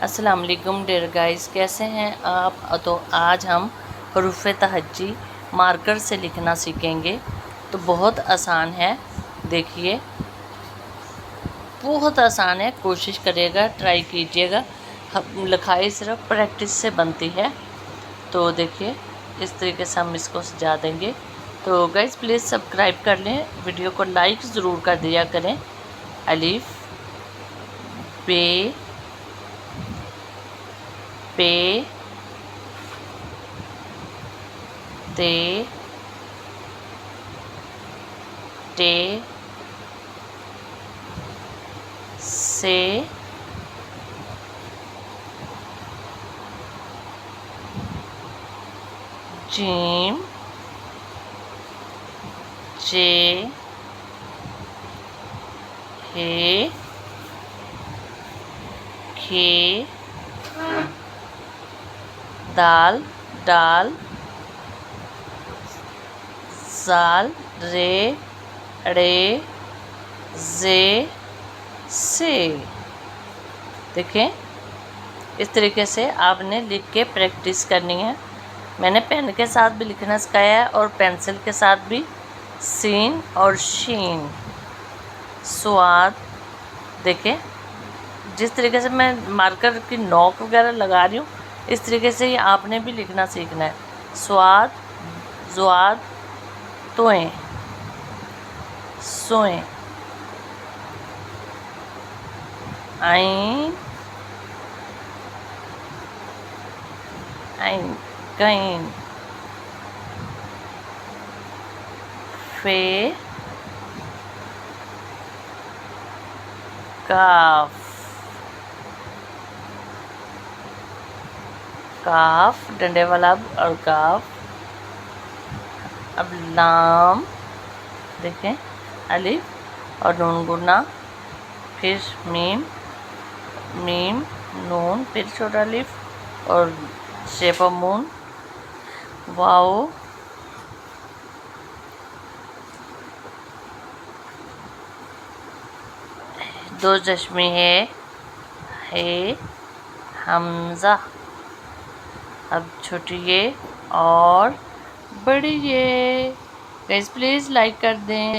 السلام علیکم dear guys, کیسے ہیں آپ؟ تو آج ہم حروف تہجی مارکر سے لکھنا سیکھیں گے۔ تو بہت آسان ہے، دیکھیے بہت آسان ہے، کوشش کرے گا، ٹرائی کیجیے گا۔ لکھائی صرف پریکٹس سے بنتی ہے۔ تو دیکھیے اس طریقے سے ہم اس کو سجا دیں گے۔ تو گائز پلیز سبسکرائب کر لیں، ویڈیو کو لائک ضرور کر دیا کریں۔ الف بے پے تے ٹے سے جیم جے ہے کھے دال ڈال زال رے ڑے زے سے۔ دیکھیں اس طریقے سے آپ نے لکھ کے پریکٹس کرنی ہے۔ میں نے پین کے ساتھ بھی لکھنا سکھایا ہے اور پینسل کے ساتھ بھی، سین اور شین سواد۔ دیکھیں جس طریقے سے میں مارکر کی نوک وغیرہ لگا رہی ہوں، اس طریقے سے ہی آپ نے بھی لکھنا سیکھنا ہے۔ سواد زواد توئیں سوئیں عین عین قین فے کاف کاف ڈنڈے والا اور کاف۔ اب لام، دیکھیں الف اور نون گنا، پھر میم میم نون، پھر چھوٹا الف اور شیپ آف مون، واؤ دو چشمے ہے حمزہ۔ اب چھوٹیے اور بڑھیے۔ گائز پلیز لائک کر دیں۔